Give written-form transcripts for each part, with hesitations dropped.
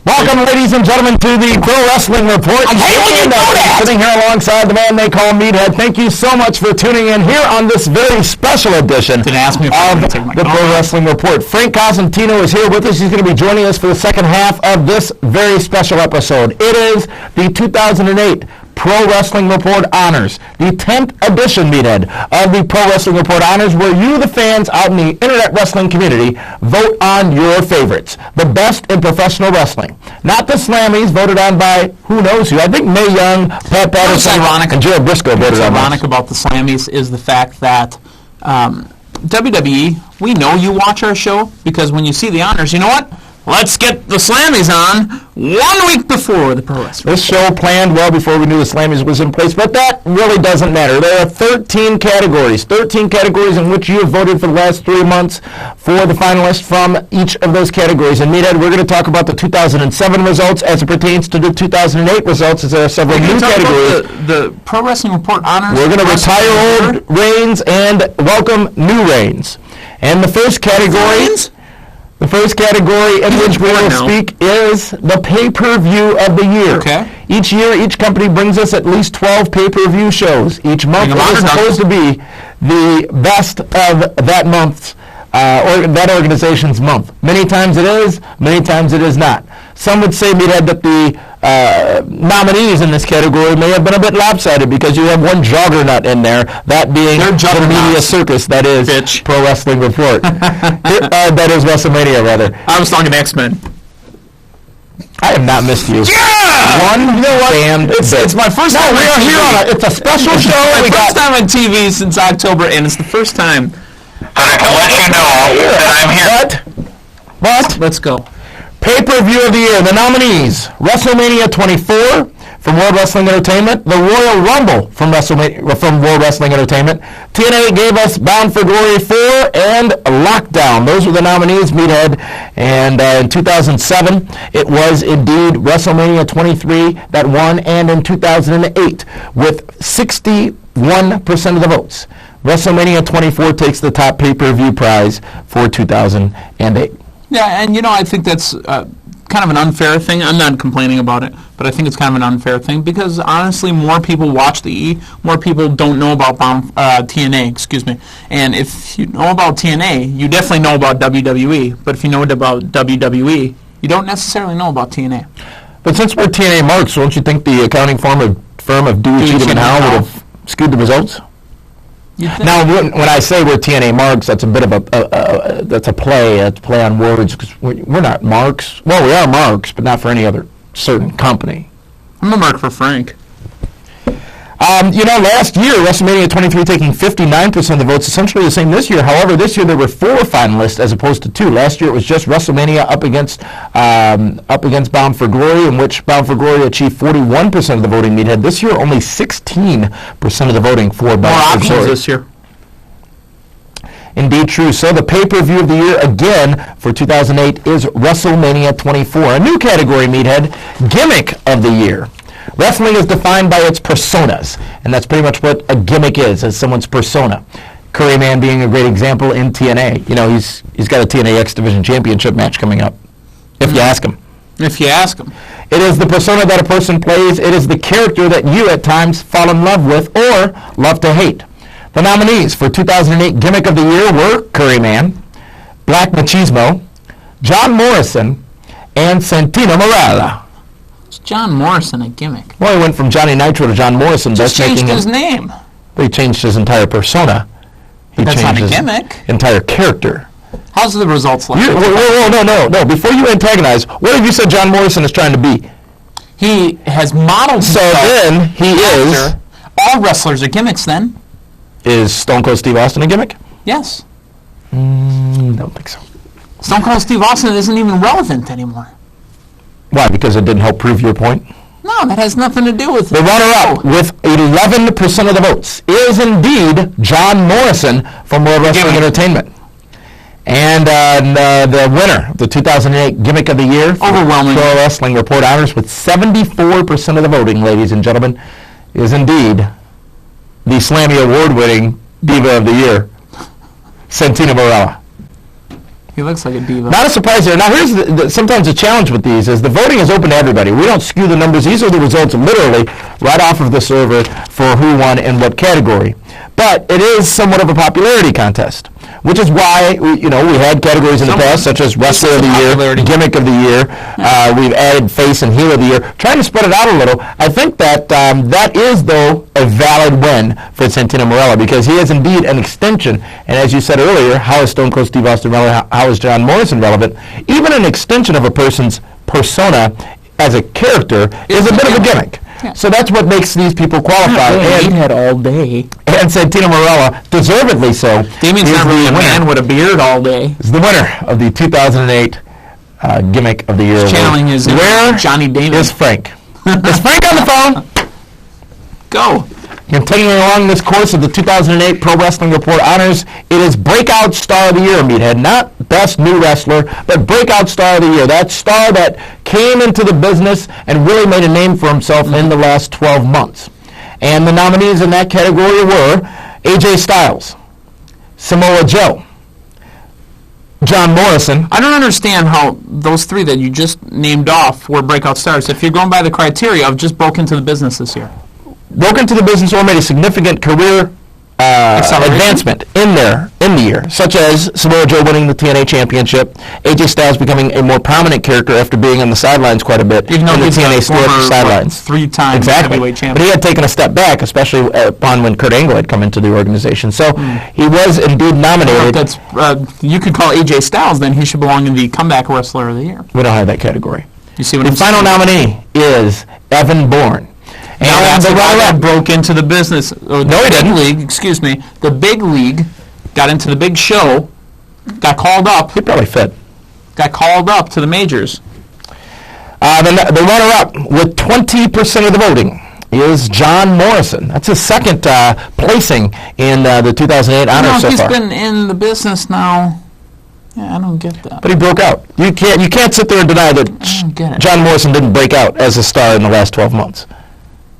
Welcome, ladies and gentlemen, to the Pro Wrestling Report. I hate when you do that! Sitting here alongside the man they call Meathead. Thank you so much for tuning in here on this very special edition of the Pro Wrestling Report. Frank Cosentino is here with us. He's going to be joining us for the second half of this very special episode. It is the 2008 Pro Wrestling Report Honors, the 10th edition, Meathead, of the Pro Wrestling Report Honors, where you, the fans out in the internet wrestling community, vote on your favorites, the best in professional wrestling. Not the Slammies, voted on by who knows who. I think Mae Young, Pat Patterson, and Jared Briscoe voted on. What's ironic about the Slammies is the fact that WWE, we know you watch our show because when you see the honors, you know what? Let's get the Slammies on 1 week before the Pro Wrestling. This show planned well before we knew the Slammies was in place, but that really doesn't matter. There are 13 categories in which you have voted for the last 3 months for the finalists from each of those categories. And Meathead, we're going to talk about the 2007 results as it pertains to the 2008 results, as there are several new categories. The Pro Wrestling Report Honors. We're going to retire old reigns and welcome new reigns. And the first category... The first category in which we will speak is the pay-per-view of the year. Okay. Each year, each company brings us at least 12 pay-per-view shows. Each month is supposed to be the best of that month's, or that organization's month. Many times it is, many times it is not. Some would say, Meathead, that the nominees in this category may have been a bit lopsided because you have one juggernaut in there, that being the media circus that is Pro Wrestling Report. That is WrestleMania, rather. I was talking X-Men. I have not missed you. Yeah! You know what? It's my first time. We are here on it's a special show. It's my first time on TV since October, and it's the first time. I can let you know that I'm here. What? Let's go. Pay-per-view of the year, the nominees: WrestleMania 24 from World Wrestling Entertainment, the Royal Rumble from World Wrestling Entertainment, TNA gave us Bound for Glory 4, and Lockdown. Those were the nominees, Meathead. And in 2007, it was indeed WrestleMania 23 that won, and in 2008, with 61% of the votes, WrestleMania 24 takes the top pay-per-view prize for 2008. Yeah, and I think that's kind of an unfair thing. I'm not complaining about it, but I think it's kind of an unfair thing because honestly, more people watch the E, more people don't know about TNA. Excuse me. And if you know about TNA, you definitely know about WWE. But if you know about WWE, you don't necessarily know about TNA. But since we're TNA marks, don't you think the accounting firm of Dewey, Cheatham and Howe would have skewed the results? Now, when I say we're TNA marks, that's a bit of a play on words, because we're not marks. Well, we are marks, but not for any other certain company. I'm a mark for Frank. Last year, WrestleMania 23 taking 59% of the votes, essentially the same this year. However, this year there were 4 finalists as opposed to 2. Last year it was just WrestleMania up against Bound for Glory, in which Bound for Glory achieved 41% of the voting, Meathead. This year, only 16% of the voting for Bound for Glory. This year. Indeed true. So the pay-per-view of the year, again, for 2008 is WrestleMania 24. A new category, Meathead, Gimmick of the Year. Wrestling is defined by its personas, and that's pretty much what a gimmick is someone's persona. Curryman being a great example in TNA. He's got a TNA X Division Championship match coming up, if you ask him. If you ask him. It is the persona that a person plays. It is the character that you at times fall in love with or love to hate. The nominees for 2008 Gimmick of the Year were Curryman, Black Machismo, John Morrison, and Santino Marella. John Morrison a gimmick? Well, he went from Johnny Nitro to John Morrison. Just changed his name. But he changed his entire persona. That's not a gimmick. Entire character. How's the results like? No. Before you antagonize, what have you said John Morrison is trying to be? He has modeled himself. So then he is... All wrestlers are gimmicks then. Is Stone Cold Steve Austin a gimmick? Yes. Don't think so. Stone Cold Steve Austin isn't even relevant anymore. Why? Because it didn't help prove your point? No, that has nothing to do with it. The runner-up with 11% of the votes is indeed John Morrison from World Wrestling Entertainment. And the winner of the 2008 Gimmick of the Year for overwhelming Pro Wrestling Report Honors with 74% of the voting, ladies and gentlemen, is indeed the Slammy Award-winning Diva of the Year, Santino Marella. He looks like a diva. Not a surprise there. Now, here's sometimes the challenge with these is the voting is open to everybody. We don't skew the numbers. These are the results literally right off of the server for who won in what category. But it is somewhat of a popularity contest, which is why we had categories in the past such as Wrestler of the Year, Gimmick of the Year. We've added Face and Heel of the Year, trying to spread it out a little. I think that that is, though, a valid win for Santino Marella because he is indeed an extension. And as you said earlier, how is Stone Cold Steve Austin relevant? How is John Morrison relevant? Even an extension of a person's persona as a character is a bit of a gimmick. Yeah. So that's what makes these people qualify. And had all day. And Santino Marella, deservedly so. Damien's not really a man with a beard all day. Is the winner of the 2008 Gimmick of the Year. Channeling his Johnny Damien. Is Frank? Is Frank on the phone? Go. Continuing along this course of the 2008 Pro Wrestling Report honors, it is Breakout Star of the Year, Meathead. Not Best New Wrestler, but Breakout Star of the Year. That star that came into the business and really made a name for himself in the last 12 months. And the nominees in that category were AJ Styles, Samoa Joe, John Morrison. I don't understand how those three that you just named off were breakout stars. If you're going by the criteria of just broke into the business this year. Broke into the business or made a significant career advancement in the year, such as Samoa Joe winning the TNA Championship, AJ Styles becoming a more prominent character after being on the sidelines quite a bit in the TNA sidelines. Three-time heavyweight champion. But he had taken a step back, especially upon when Kurt Angle had come into the organization. So he was indeed nominated. That's you could call AJ Styles, then he should belong in the Comeback Wrestler of the Year. We don't have that category. You see what the I'm final saying? nominee is Evan Bourne. And that's the guy that broke into the business. No, he didn't. League, excuse me. The big league got into the big show, got called up. He probably fit. Got called up to the majors. The runner-up with 20% of the voting is John Morrison. That's his second placing in the 2008 honors so far. He's been in the business now. Yeah, I don't get that. But he broke out. You can't sit there and deny that John Morrison didn't break out as a star in the last 12 months.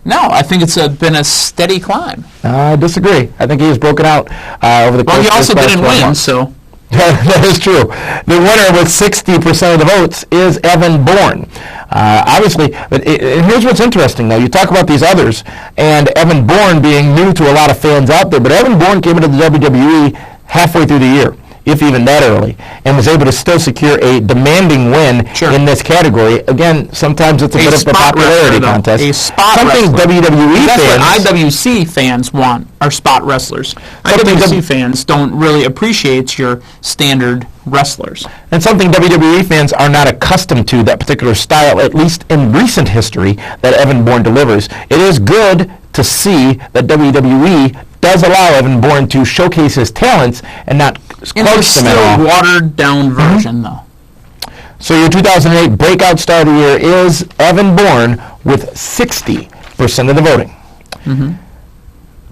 No, I think it's been a steady climb. I disagree. I think he has broken out over the course of the last 12 months. Well, he also didn't win, so... That is true. The winner with 60% of the votes is Evan Bourne. Obviously, but here's what's interesting, though. You talk about these others, and Evan Bourne being new to a lot of fans out there, but Evan Bourne came into the WWE halfway through the year, if even that early, and was able to still secure a demanding win in this category. Again, sometimes it's a bit of a popularity contest. A spot Something wrestler. WWE That's fans... what IWC fans want, are spot wrestlers. IWC fans don't really appreciate your standard wrestlers. And something WWE fans are not accustomed to, that particular style, at least in recent history, that Evan Bourne delivers. It is good to see that WWE does allow Evan Bourne to showcase his talents and not close them at all. In a still watered-down version, though. So your 2008 Breakout Star of the Year is Evan Bourne with 60% of the voting.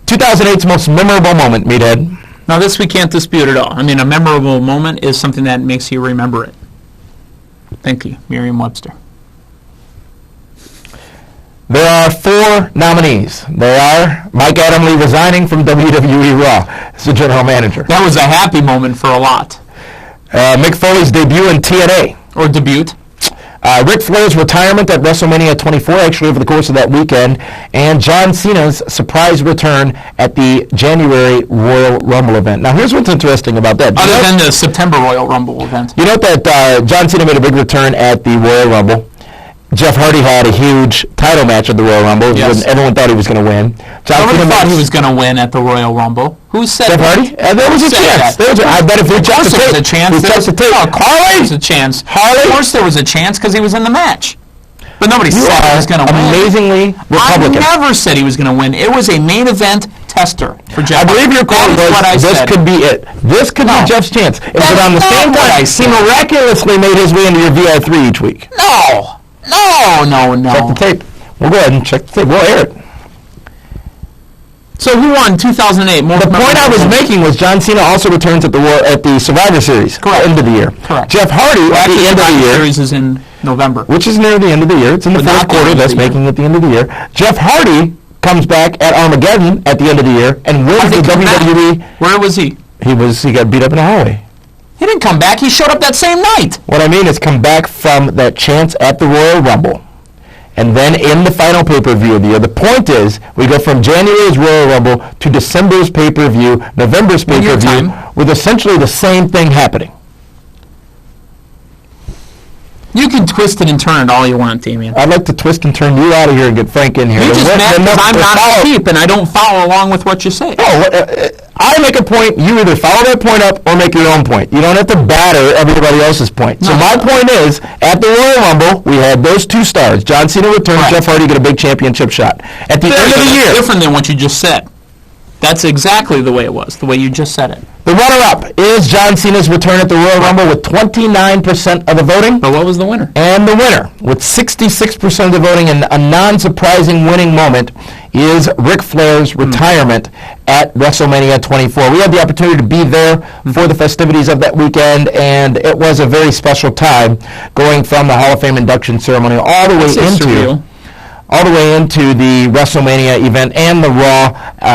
2008's most memorable moment, Meathead. Now, this we can't dispute at all. I mean, a memorable moment is something that makes you remember it. Thank you, Merriam-Webster. There are 4 nominees. They are Mike Adamle resigning from WWE Raw as the general manager. That was a happy moment for a lot. Mick Foley's debut in TNA. Or debut. Ric Flair's retirement at WrestleMania 24, actually over the course of that weekend. And John Cena's surprise return at the January Royal Rumble event. Now, here's what's interesting about that. Other than the September Royal Rumble event. You know that John Cena made a big return at the Royal Rumble. Jeff Hardy had a huge title match at the Royal Rumble when everyone thought he was going to win. Nobody thought he was going to win at the Royal Rumble. Who said Jeff Hardy? There was a chance. I bet if we checked the tape. There was a chance. Harley? There was a chance. Harley? Of course there was a chance because he was in the match. But nobody said he was going to win. Amazingly Republican. I never said he was going to win. It was a main event tester for Jeff. I believe your quote was, this could be it. This could be Jeff's chance. It was around the same time he miraculously made his way into your VI3 each week. No. Check the tape. We'll go ahead and check the tape. We'll air it. So who won 2008? The point I was making was John Cena also returns at the Survivor Series. Correct. End of the year. Correct. Jeff Hardy at the end of the year. Survivor Series is in November. Which is near the end of the year. It's in the fourth quarter. That's making it the end of the year. Jeff Hardy comes back at Armageddon at the end of the year and wins the WWE. Where was he? He got beat up in a hallway. He didn't come back. He showed up that same night. What I mean is come back from that chance at the Royal Rumble, and then in the final pay-per-view of the year. The point is, we go from January's Royal Rumble to December's pay-per-view, November's pay-per-view, with essentially the same thing happening. You can twist it and turn it all you want, Damian. I'd like to twist and turn you out of here and get Frank in here. You're just mad because I'm not a sheep and I don't follow along with what you say. I make a point, you either follow that point up or make your own point. You don't have to batter everybody else's point. So my point is, at the Royal Rumble, we had those two stars. John Cena returned, Jeff Hardy get a big championship shot. At the end of the year... different than what you just said. That's exactly the way it was, the way you just said it. The runner-up is John Cena's return at the Royal Rumble with 29% of the voting. But what was the winner? And the winner, with 66% of the voting and a non-surprising winning moment, is Ric Flair's retirement at WrestleMania 24. We had the opportunity to be there for the festivities of that weekend, and it was a very special time going from the Hall of Fame induction ceremony all the way into the WrestleMania event and the Raw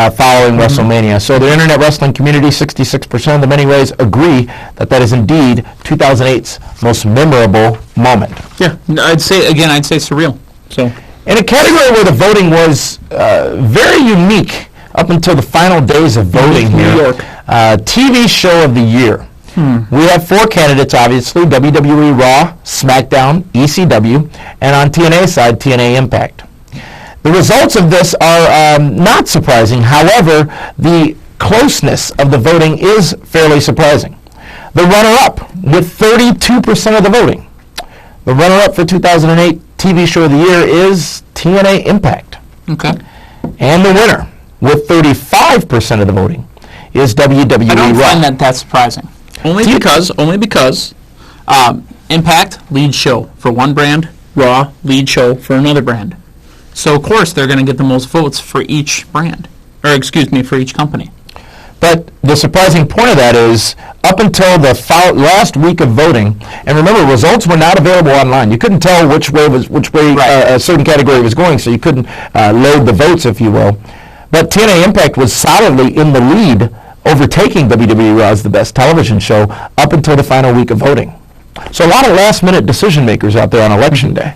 following WrestleMania. So the Internet wrestling community, 66% of them anyways, agree that that is indeed 2008's most memorable moment. Yeah, I'd say surreal. So, in a category where the voting was very unique up until the final days of voting New here, York. TV show of the year. We have 4 candidates, obviously: WWE Raw, SmackDown, ECW, and on TNA's side, TNA Impact. The results of this are not surprising. However, the closeness of the voting is fairly surprising. The runner-up with 32% of the voting. The runner-up for 2008 TV show of the year is TNA Impact. Okay. And the winner with 35% of the voting is WWE Raw. I don't find that surprising. Only because Impact, lead show for one brand, Raw, lead show for another brand. So, of course, they're going to get the most votes for each brand. Or, excuse me, for each company. But the surprising point of that is, up until the last week of voting, and remember, results were not available online. You couldn't tell which way a certain category was going, so you couldn't load the votes, if you will. But TNA Impact was solidly in the lead, overtaking WWE Raw as the best television show up until the final week of voting. So a lot of last-minute decision-makers out there on Election Day.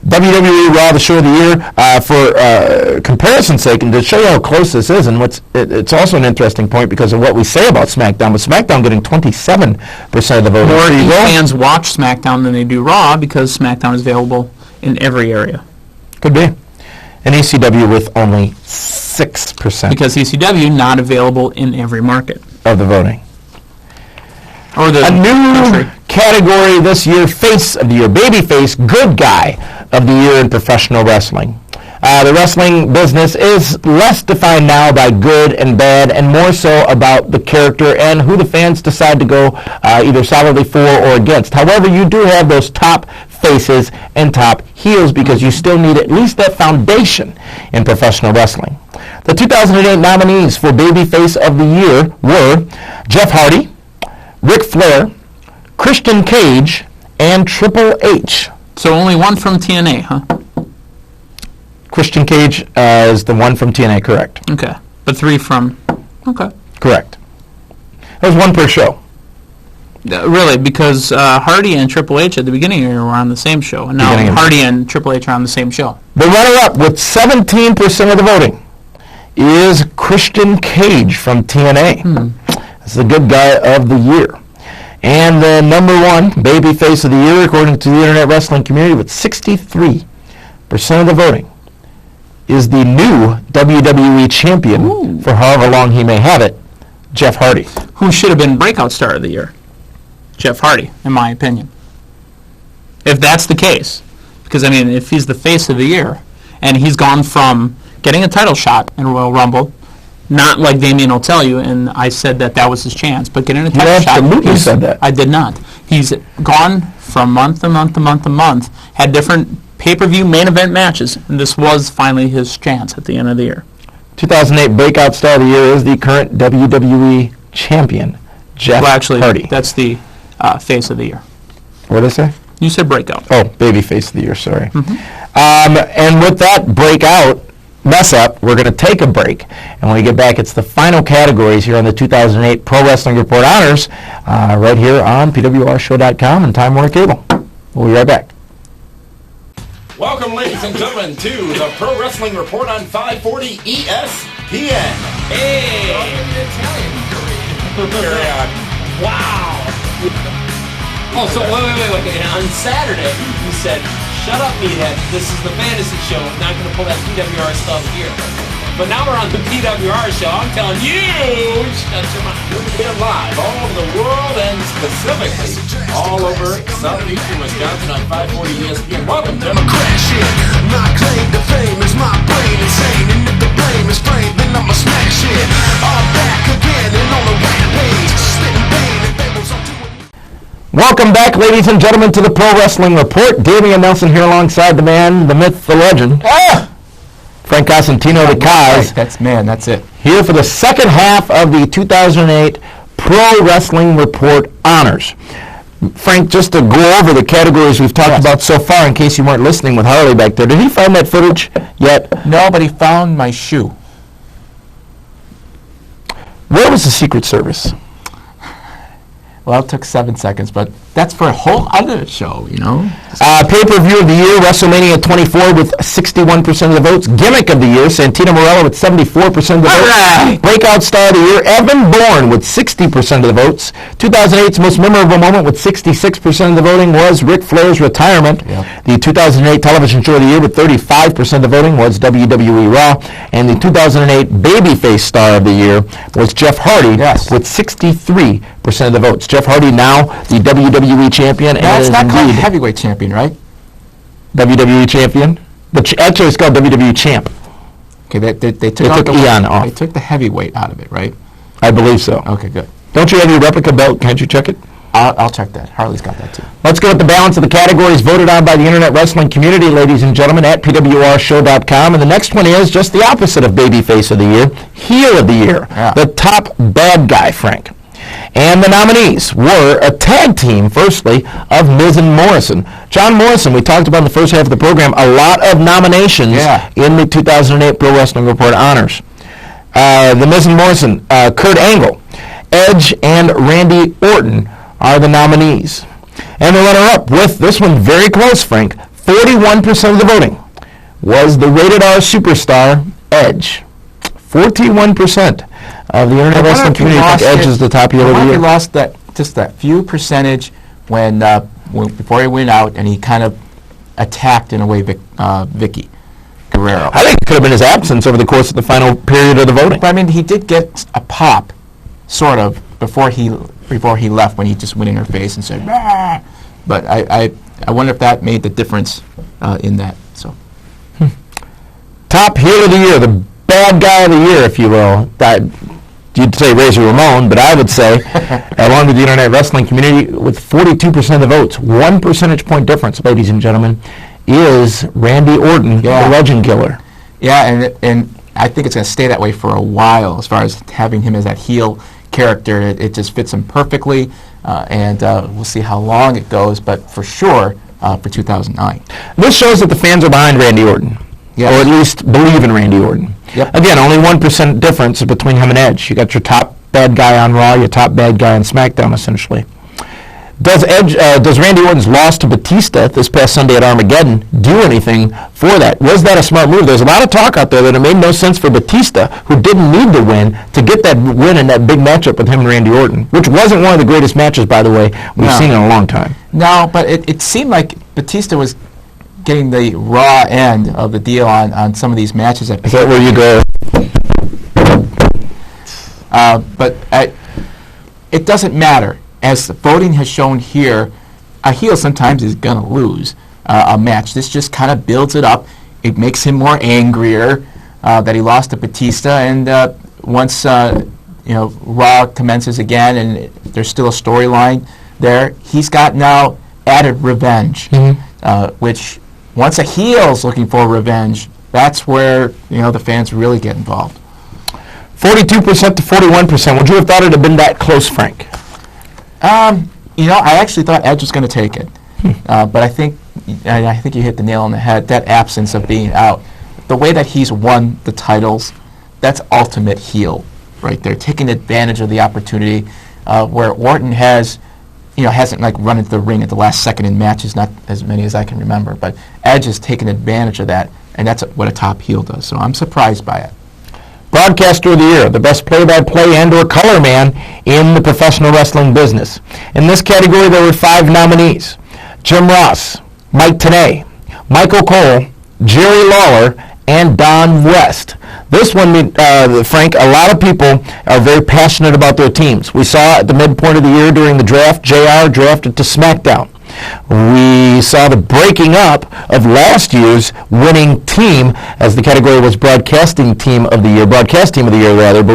WWE Raw, the show of the year, for comparison's sake, and to show you how close this is, and it's also an interesting point because of what we say about SmackDown, with SmackDown getting 27% of the vote. More fans watch SmackDown than they do Raw because SmackDown is available in every area. Could be. And ECW with only 6%. Because ECW not available in every market. Of the voting. Or the a new country. Category this year, Face of the Year, Babyface, Good Guy of the Year in professional wrestling. The wrestling business is less defined now by good and bad and more so about the character and who the fans decide to go either solidly for or against. However, you do have those top faces and top heels because you still need at least that foundation in professional wrestling. The 2008 nominees for Babyface of the Year were Jeff Hardy, Ric Flair, Christian Cage, and Triple H. So only one from TNA, huh? Christian Cage is the one from TNA, correct. Okay. But 3 from... Okay. Correct. There's one per show. Really, because Hardy and Triple H at the beginning of the year were on the same show. And now Hardy and Triple H are on the same show. The runner-up with 17% of the voting is Christian Cage from TNA. That's the Good Guy of the Year. And the number one babyface of the year, according to the Internet wrestling community, with 63% of the voting, is the new WWE champion for however long he may have it, Jeff Hardy. Who should have been Breakout Star of the Year? Jeff Hardy, in my opinion. If that's the case. Because, I mean, if he's the face of the year, and he's gone from getting a title shot in Royal Rumble, not like Damien will tell you, and I said that was his chance, but getting a title shot. Absolutely said that. I did not. He's gone from month to month to month to month, had different pay-per-view main event matches, and this was finally his chance at the end of the year. 2008 Breakout Star of the Year is the current WWE champion, Jeff Hardy. That's the face of the year. What did I say? You said Breakout. Oh, baby face of the year, sorry. And with that Breakout, mess up. We're going to take a break. And when we get back, it's the final categories here on the 2008 Pro Wrestling Report Honors right here on PWRshow.com and Time Warner Cable. We'll be right back. Welcome, ladies and gentlemen, to the Pro Wrestling Report on 540 ESPN. Hey! Carry on. Wow! Oh, so wait. And on Saturday, you said, shut up, meathead. This is the fantasy show. I'm not going to pull that PWR stuff here. But now we're on the PWR show. I'm telling you, shut your mouth. We're live all over the world and specifically all over southeastern Wisconsin on 540 ESPN. Welcome to the crash it. My claim to fame is my brain insane. And if the blame is framed, then I'ma smash it. I'm back again and on a rampage. Spitting pain and fables I'm doing. Welcome back, ladies and gentlemen, to the Pro Wrestling Report. Damian Nelson here alongside the man, the myth, the legend. Frank Cosentino, the Kaz. That's it. Here for the second half of the 2008 Pro Wrestling Report Honors. Frank, just to go over the categories we've talked about so far, in case you weren't listening with Harley back there, did he find that footage yet? No, but he found my shoe. Where was the Secret Service? Well, it took 7 seconds, but that's for a whole other show, you know? Pay-per-view of the year, WrestleMania 24 with 61% of the votes. Gimmick of the year, Santino Marella with 74% of the votes. Right. Breakout star of the year, Evan Bourne with 60% of the votes. 2008's most memorable moment with 66% of the voting was Ric Flair's retirement. Yep. The 2008 television show of the year with 35% of the voting was WWE Raw. And the 2008 babyface star of the year was Jeff Hardy with 63% of the votes. Jeff Hardy now the WWE champion. That's and not called indeed heavyweight champion, right? WWE champion. Actually, it's called WWE champ. Okay, they took took Eon off. They took the heavyweight out of it, right? I believe so. Okay, good. Don't you have your replica belt? Can't you check it? I'll check that. Harley's got that too. Let's go with the balance of the categories voted on by the Internet Wrestling community, ladies and gentlemen, at PWRshow.com. And the next one is just the opposite of babyface of the year, heel of the year, the top bad guy, Frank. And the nominees were a tag team, firstly, of Miz and Morrison. John Morrison, we talked about in the first half of the program, a lot of nominations in the 2008 Pro Wrestling Report Honors. The Miz and Morrison, Kurt Angle, Edge, and Randy Orton are the nominees. And the runner-up, with this one very close, Frank, 41% of the voting, was the rated R superstar, Edge. 41% of the Internet Wrestling community think Edge is the top heel of the year. He lost that few percentage when before he went out and he kind of attacked in a way Vicky Guerrero. I think it could have been his absence over the course of the final period of the voting. But I mean, he did get a pop, sort of, before he left when he just went in her face and said, bah! But I wonder if that made the difference in that. So, top heel of the year, the bad guy of the year, if you will. You'd say Razor Ramon, but I would say, along with the Internet Wrestling community, with 42% of the votes, 1 percentage point difference, ladies and gentlemen, is Randy Orton, the legend killer. Yeah, and I think it's going to stay that way for a while as far as having him as that heel character. It just fits him perfectly, and we'll see how long it goes, but for sure, for 2009. This shows that the fans are behind Randy Orton. Yes. Or at least believe in Randy Orton. Yep. Again, only 1% difference between him and Edge. You got your top bad guy on Raw, your top bad guy on SmackDown, essentially. Does Randy Orton's loss to Batista this past Sunday at Armageddon do anything for that? Was that a smart move? There's a lot of talk out there that it made no sense for Batista, who didn't need the win, to get that win in that big matchup with him and Randy Orton, which wasn't one of the greatest matches, by the way, we've seen in a long time. No, but it seemed like Batista was getting the raw end of the deal on some of these matches. Is that where you go? But it doesn't matter. As the voting has shown here, a heel sometimes is going to lose a match. This just kind of builds it up. It makes him more angrier that he lost to Batista. And once Raw commences again and there's still a storyline there, he's got now added revenge, which once a heel's looking for revenge, that's where the fans really get involved. 42% to 41%. Would you have thought it had been that close, Frank? I actually thought Edge was going to take it, but I think you hit the nail on the head. That absence of being out the way that he's won the titles, that's ultimate heel right there, taking advantage of the opportunity where Orton hasn't like run into the ring at the last second in matches, not as many as I can remember, but Edge has taken advantage of that, and that's what a top heel does. So I'm surprised by it. Broadcaster of the Year, the best play-by-play and or color man in the professional wrestling business. In this category, there were 5 nominees: Jim Ross, Mike Tenay, Michael Cole, Jerry Lawler, and Don West. This one, Frank, a lot of people are very passionate about their teams. We saw at the midpoint of the year during the draft, JR drafted to SmackDown. We saw the breaking up of last year's winning team, as the category was broadcast team of the year, but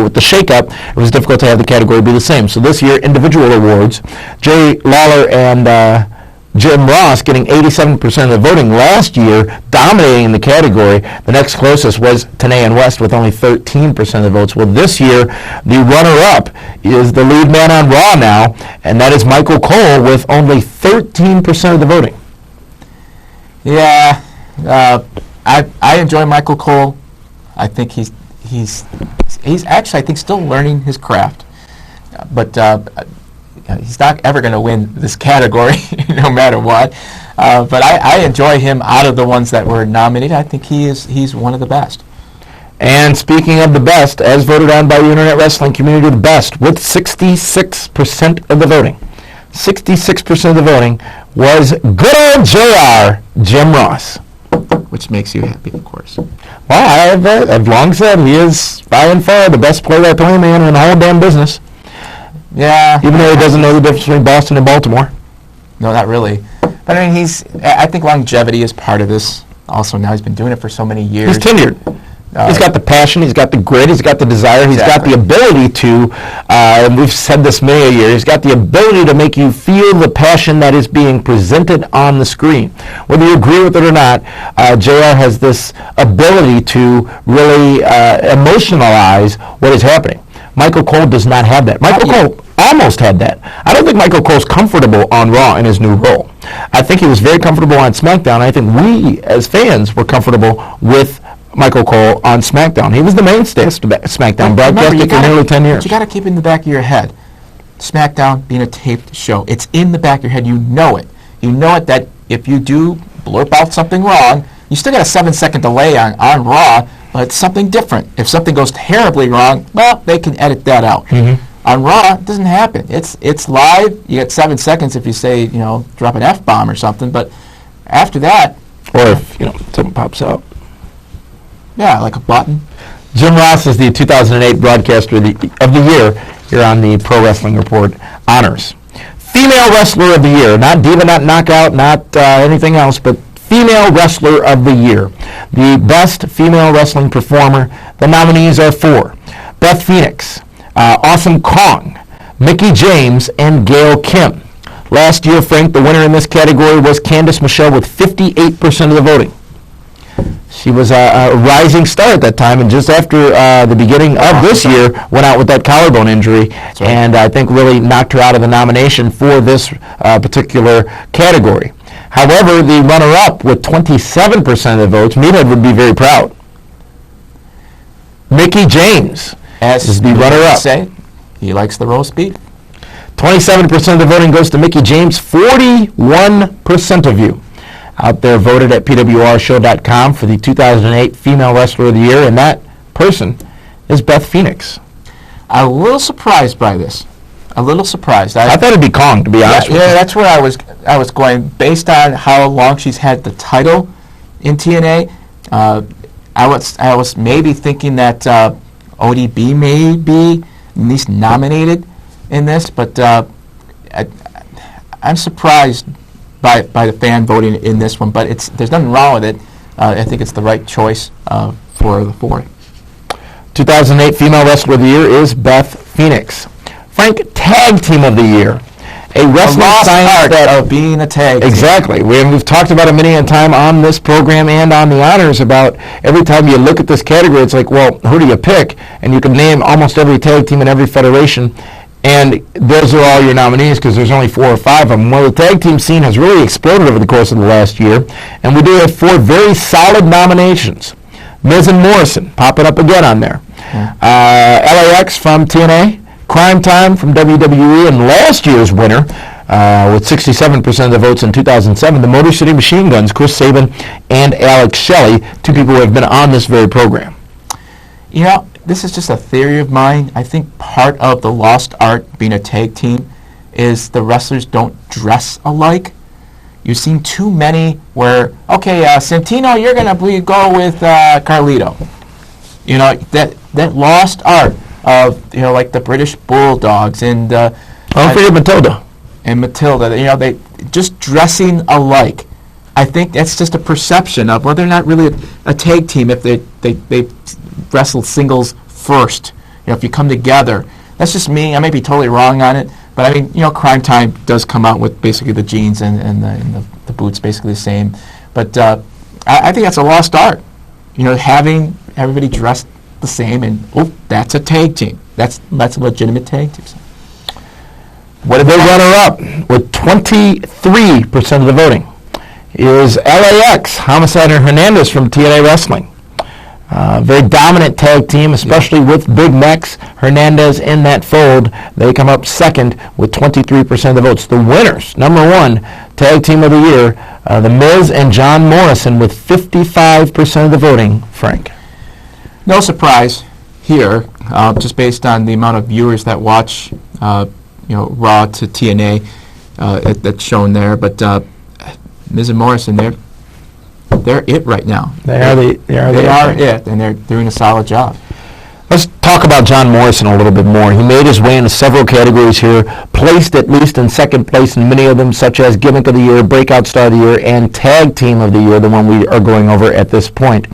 with the shakeup, it was difficult to have the category be the same. So this year, individual awards, Jerry Lawler and Jim Ross getting 87% of the voting last year, dominating the category. The next closest was Tenay and West with only 13% of the votes. Well, this year, the runner-up is the lead man on Raw now, and that is Michael Cole with only 13% of the voting. Yeah, I enjoy Michael Cole. I think he's actually, I think, still learning his craft. But he's not ever going to win this category, no matter what. But I enjoy him out of the ones that were nominated. I think he's one of the best. And speaking of the best, as voted on by the Internet Wrestling community, the best, with 66% of the voting. 66% of the voting was good old JR, Jim Ross. Which makes you happy, of course. Well, I've long said he is by and far the best play-by-play man in the whole damn business. Yeah. Even though he doesn't know the difference between Boston and Baltimore. No, not really. But I mean, I think longevity is part of this. Also, now he's been doing it for so many years. He's tenured. He's got the passion, he's got the grit, he's got the desire, he's got the ability to, and we've said this many a year, he's got the ability to make you feel the passion that is being presented on the screen. Whether you agree with it or not, JR has this ability to really emotionalize what is happening. Michael Cole does not have that. Michael Cole almost had that. I don't think Michael Cole's comfortable on Raw in his new role. I think he was very comfortable on SmackDown. I think we, as fans, were comfortable with Michael Cole on SmackDown. He was the mainstay of SmackDown, broadcasting for nearly 10 years. But you got to keep in the back of your head, SmackDown being a taped show, it's in the back of your head. You know it. You know it that if you do blurb out something wrong, you still got a 7-second delay on Raw, but it's something different. If something goes terribly wrong, well, they can edit that out. Mm-hmm. On Raw, it doesn't happen. It's live. You get 7 seconds if you say, drop an F-bomb or something, but after that... Or if, something pops out. Yeah, like a button. Jim Ross is the 2008 Broadcaster of the Year here on the Pro Wrestling Report Honors. Female Wrestler of the Year, not Diva, not Knockout, not anything else, but Female Wrestler of the Year. The best female wrestling performer. The nominees are 4. Beth Phoenix, Awesome Kong, Mickie James, and Gail Kim. Last year, Frank, the winner in this category was Candice Michelle with 58% of the voting. She was a rising star at that time, and just after the beginning of this year, went out with that collarbone injury, and I think really knocked her out of the nomination for this particular category. However, the runner-up with 27% of the votes, Meathead would be very proud. Mickie James is the runner-up. Say, he likes the roast beef. 27% of the voting goes to Mickie James. 41% of you out there voted at PWRshow.com for the 2008 Female Wrestler of the Year, and that person is Beth Phoenix. I'm a little surprised by this. A little surprised. I thought it'd be Kong, to be honest with you. Yeah, that's where I was going. Based on how long she's had the title in TNA, I was maybe thinking that ODB may be at least nominated in this, but I'm surprised by the fan voting in this one. But there's nothing wrong with it. I think it's the right choice for the 4. 2008 Female Wrestler of the Year is Beth Phoenix. Frank, Tag Team of the Year. A wrestling science of being a tag team. Exactly. We've talked about it many a time on this program and on the honors about every time you look at this category, it's like, well, who do you pick? And you can name almost every tag team in every federation, and those are all your nominees because there's only 4 or 5 of them. Well, the tag team scene has really exploded over the course of the last year, and we do have 4 very solid nominations. Miz and Morrison popping up again on there. LAX from TNA, Crime Time from WWE, and last year's winner with 67% of the votes in 2007, the Motor City Machine Guns, Chris Sabin and Alex Shelley, two people who have been on this very program. You know, this is just a theory of mine. I think part of the lost art being a tag team is the wrestlers don't dress alike. You've seen too many where, okay, Santino, you're going to go with Carlito. You know, that lost art of, you know, like the British Bulldogs and... don't forget Matilda. And Matilda, you know, they just dressing alike. I think that's just a perception of, well, they're not really a tag team if they wrestle singles first. You know, if you come together. That's just me. I may be totally wrong on it. But, I mean, you know, Crime Time does come out with basically the jeans and the boots basically the same. But I think that's a lost art. You know, having everybody dressed the same and, oh, that's a tag team. That's a legitimate tag team. What did they runner up with 23% of the voting is LAX, Homicide and Hernandez from TNA Wrestling. Very dominant tag team, especially with Big Mex, Hernandez in that fold. They come up second with 23% of the votes. The winners, number one, tag team of the year, The Miz and John Morrison with 55% of the voting. Frank. No surprise here, just based on the amount of viewers that watch, Raw to TNA that's shown there. But Miz and Morrison, they're it right now. They are it, and they're doing a solid job. Let's talk about John Morrison a little bit more. He made his way into several categories here, placed at least in second place in many of them, such as Gimmick of the Year, Breakout Star of the Year, and Tag Team of the Year, the one we are going over at this point.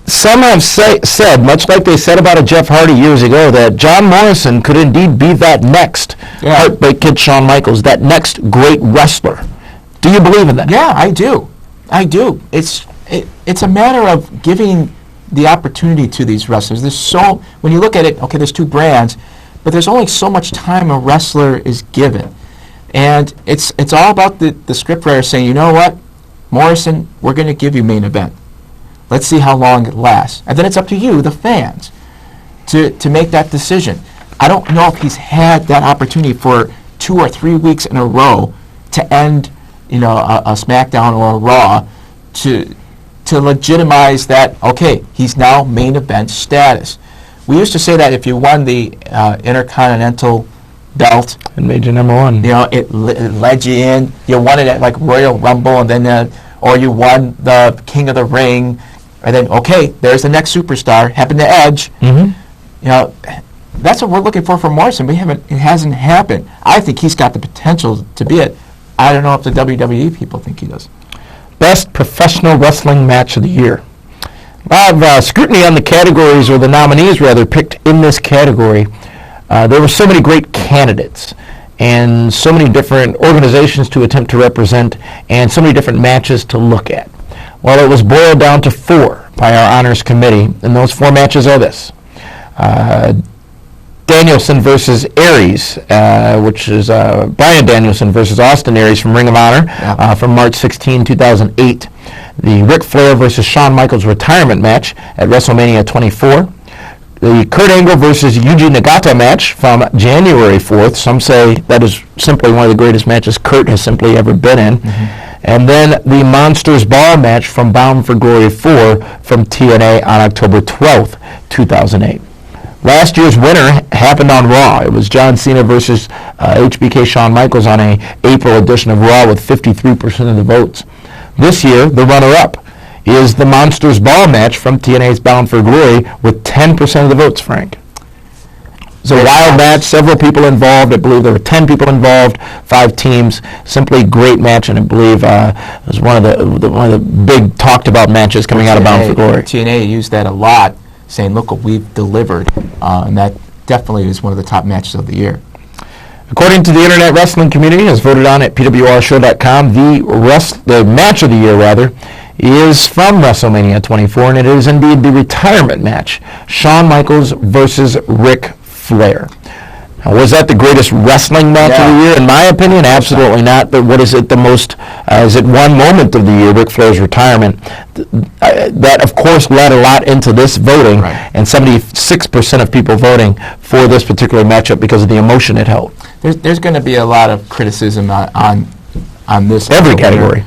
Some have said, much like they said about a Jeff Hardy years ago, that John Morrison could indeed be that next Heartbreak Kid Shawn Michaels, that next great wrestler. Do you believe in that? Yeah, I do. It's a matter of giving the opportunity to these wrestlers. When you look at it, okay, there's two brands, but there's only so much time a wrestler is given. And it's all about the scriptwriter saying, you know what, Morrison, we're going to give you main event. Let's see how long it lasts. And then it's up to you, the fans, to make that decision. I don't know if he's had that opportunity for 2 or 3 weeks in a row to end a SmackDown or a Raw to legitimize that, okay, he's now main event status. We used to say that if you won the Intercontinental belt, and made you number one. It led you in. You won it at like Royal Rumble, and then or you won the King of the Ring, and then okay, there's the next superstar. Happened to Edge. Mm-hmm. That's what we're looking for Morrison. It hasn't happened. I think he's got the potential to be it. I don't know if the WWE people think he does. Best Professional Wrestling Match of the Year. A lot of scrutiny on the categories, or the nominees rather, picked in this category. There were so many great candidates and so many different organizations to attempt to represent and so many different matches to look at. Well, it was boiled down to 4 by our honors committee, and those 4 matches are this. Danielson versus Aries, which is Bryan Danielson versus Austin Aries from Ring of Honor from March 16, 2008. The Ric Flair versus Shawn Michaels retirement match at WrestleMania 24. The Kurt Angle versus Yuji Nagata match from January 4th. Some say that is simply one of the greatest matches Kurt has simply ever been in. Mm-hmm. And then the Monsters Ball match from Bound for Glory 4 from TNA on October 12th, 2008. Last year's winner happened on Raw. It was John Cena versus HBK Shawn Michaels on a April edition of Raw with 53% of the votes. This year, the runner-up is the Monsters Ball match from TNA's Bound for Glory with 10% of the votes, Frank. It's a wild match, several people involved. I believe there were 10 people involved, 5 teams. Simply great match, and I believe it was one of the big talked-about matches coming out of Bound for Glory. TNA used that a lot, saying, look what we've delivered, and that definitely is one of the top matches of the year. According to the Internet Wrestling Community, as voted on at PWRshow.com, the match of the year, is from WrestleMania 24, and it is indeed the retirement match, Shawn Michaels versus Ric Flair. Was that the greatest wrestling match of the year? In my opinion, absolutely not. But what is it the most? Is it one moment of the year, Ric Flair's retirement? That, of course, led a lot into this voting, and 76% of people voting for this particular matchup because of the emotion it held. There's going to be a lot of criticism on this. Every category.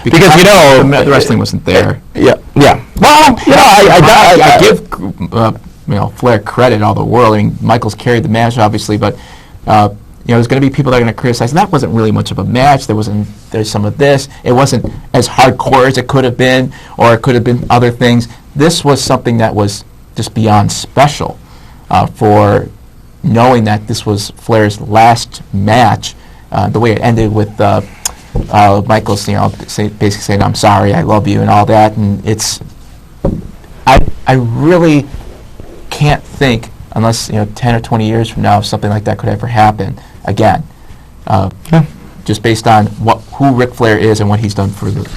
Because the wrestling wasn't there. Yeah. Well, I give Flair credit all the world. I mean, Michaels carried the match, obviously, but there's going to be people that are going to criticize. That wasn't really much of a match. There's some of this. It wasn't as hardcore as it could have been, or it could have been other things. This was something that was just beyond special for knowing that this was Flair's last match. The way it ended with Michaels, basically saying, "I'm sorry, I love you," and all that, and I really can't think, unless 10 or 20 years from now, if something like that could ever happen again. Just based on who Ric Flair is and what he's done for the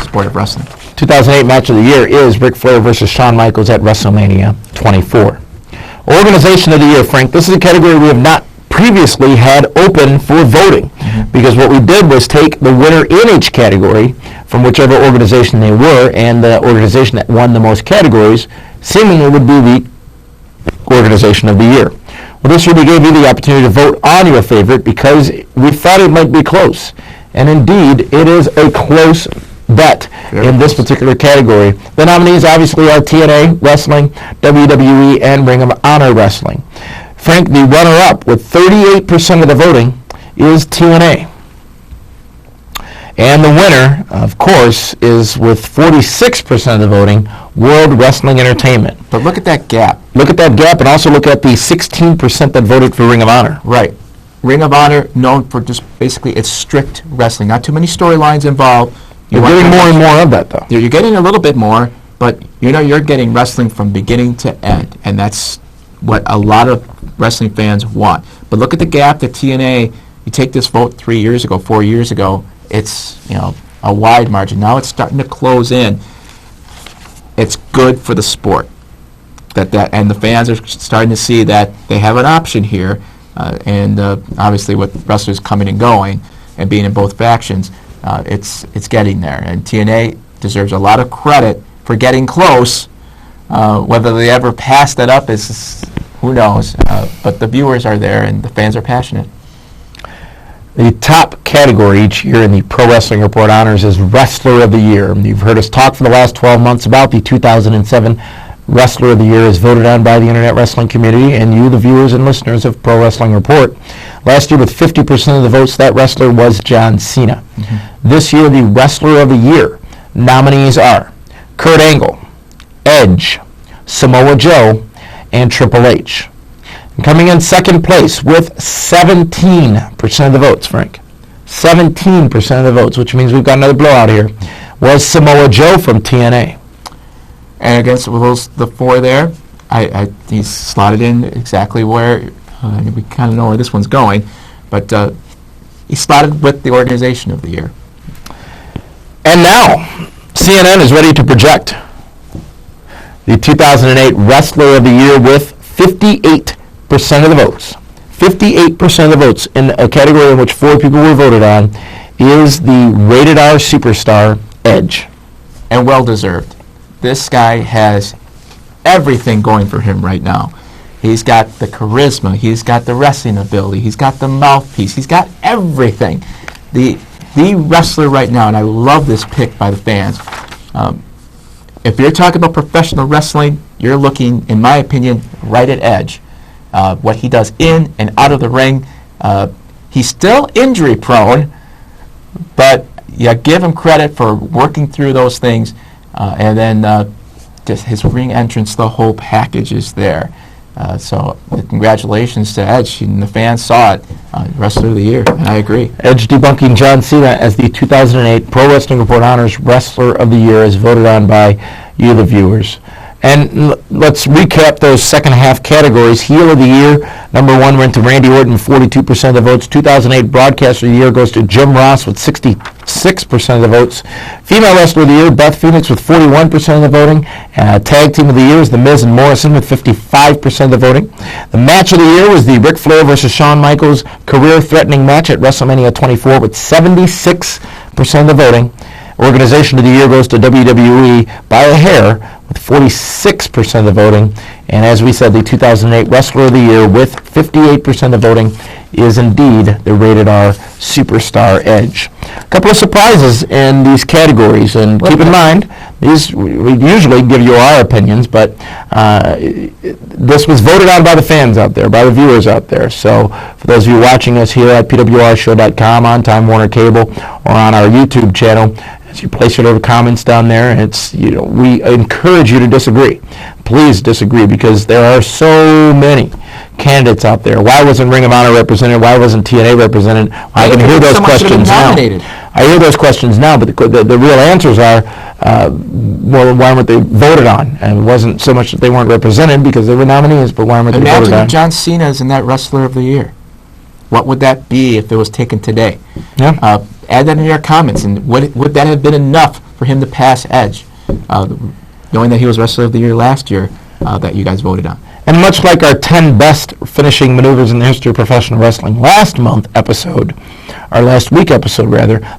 sport of wrestling. 2008 match of the year is Ric Flair versus Shawn Michaels at WrestleMania 24. Organization of the year, Frank. This is a category we have not previously had open for voting, because what we did was take the winner in each category from whichever organization they were, and the organization that won the most categories seemingly would be the organization of the year. Well, this year we gave you the opportunity to vote on your favorite because we thought it might be close. And indeed, it is a close bet in this particular category. The nominees obviously are TNA Wrestling, WWE, and Ring of Honor Wrestling. Frank, the runner-up with 38% of the voting is TNA. And the winner, of course, is with 46% of the voting, World Wrestling Entertainment. But look at that gap. Look at that gap, and also look at the 16% that voted for Ring of Honor. Right. Ring of Honor, known for just basically its strict wrestling. Not too many storylines involved. You're getting more and more of that, though. You're getting a little bit more, but you're getting wrestling from beginning to end, and that's what a lot of wrestling fans want. But look at the gap that TNA, you take this vote 3 years ago, 4 years ago, it's a wide margin. Now it's starting to close in. It's good for the sport. And the fans are starting to see that they have an option here, and obviously with wrestlers coming and going and being in both factions, it's getting there. And TNA deserves a lot of credit for getting close. Whether they ever pass that up is who knows. But the viewers are there and the fans are passionate. The top category each year in the Pro Wrestling Report honors is Wrestler of the Year. You've heard us talk for the last 12 months about the 2007 Wrestler of the Year as voted on by the Internet Wrestling community and you, the viewers and listeners of Pro Wrestling Report. Last year, with 50% of the votes, that wrestler was John Cena. This year, the Wrestler of the Year nominees are Kurt Angle, Edge, Samoa Joe, and Triple H. And coming in second place with 17% of the votes, Frank. 17% of the votes, which means we've got another blowout here, was Samoa Joe from TNA. And against the four there, he's slotted in exactly where we kind of know where this one's going, but he slotted with the Organization of the Year. And now, CNN is ready to project the 2008 Wrestler of the Year with 58% of the votes. 58% of the votes in a category in which 4 people were voted on is the rated R superstar Edge. And well-deserved. This guy has everything going for him right now. He's got the charisma. He's got the wrestling ability. He's got the mouthpiece. He's got everything. The wrestler right now, and I love this pick by the fans. If you're talking about professional wrestling, you're looking, in my opinion, right at Edge. What he does in and out of the ring. He's still injury prone, but you give him credit for working through those things. And then just his ring entrance, the whole package is there. So congratulations to Edge. And the fans saw it. Wrestler of the Year, and I agree. Edge debunking John Cena as the 2008 Pro Wrestling Report honors Wrestler of the Year as voted on by you, the viewers. And let's recap those second half categories. Heel of the Year, number 1 went to Randy Orton, 42% of the votes. 2008 Broadcaster of the Year goes to Jim Ross with 66% of the votes. Female Wrestler of the Year, Beth Phoenix with 41% of the voting. Tag Team of the Year is The Miz and Morrison with 55% of the voting. The Match of the Year was the Ric Flair versus Shawn Michaels career-threatening match at WrestleMania 24 with 76% of the voting. Organization of the Year goes to WWE by a hair with 46% of the voting. And as we said, the 2008 Wrestler of the Year with 58% of voting is indeed the Rated R Superstar Edge. A couple of surprises in these categories, and keep in mind, these we usually give you our opinions, but this was voted on by the fans out there, by the viewers out there. So for those of you watching us here at PWRshow.com, on Time Warner Cable, or on our YouTube channel, as you place your little comments down there, we encourage you to disagree. Please disagree, because there are so many candidates out there. Why wasn't Ring of Honor represented? Why wasn't TNA represented? I can hear those questions now. I hear those questions now, but the real answers are, well, why weren't they voted on? And it wasn't so much that they weren't represented because they were nominees, but why weren't they voted on? Imagine if John Cena is in that Wrestler of the Year. What would that be if it was taken today? Yeah. Add that in your comments, and would that have been enough for him to pass Edge, knowing that he was Wrestler of the Year last year, that you guys voted on? And much like our 10 best finishing maneuvers in the history of professional wrestling last week episode, a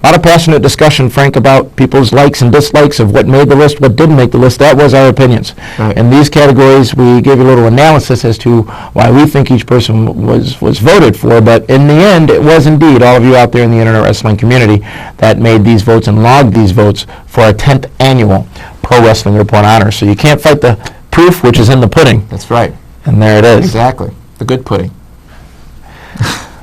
lot of passionate discussion, Frank, about people's likes and dislikes of what made the list, what didn't make the list. That was our opinions. Right. In these categories, we gave you a little analysis as to why we think each person was voted for, but in the end, it was indeed all of you out there in the internet wrestling community that made these votes and logged these votes for our 10th annual Pro Wrestling Report honor. So you can't fight the proof, which is in the pudding. That's right. And there it is. Exactly. The good pudding.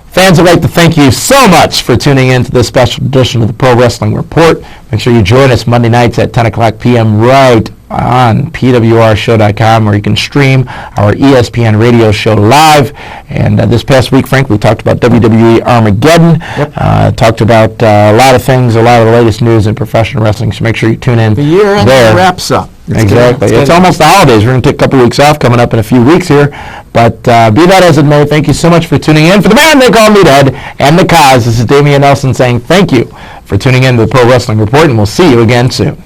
Fans would like to thank you so much for tuning in to this special edition of the Pro Wrestling Report. Make sure you join us Monday nights at 10 o'clock p.m. right on PWRshow.com, where you can stream our ESPN radio show live. And this past week, Frank, we talked about WWE Armageddon. Yep. Talked about a lot of things, a lot of the latest news in professional wrestling. So make sure you tune in. The year end there. wraps up. Exactly. It's almost the holidays. We're going to take a couple weeks off coming up in a few weeks here. But be that as it may, thank you so much for tuning in. For the man they call Meathead and the Cause, this is Damian Nelson saying thank you for tuning in to the Pro Wrestling Report, and we'll see you again soon.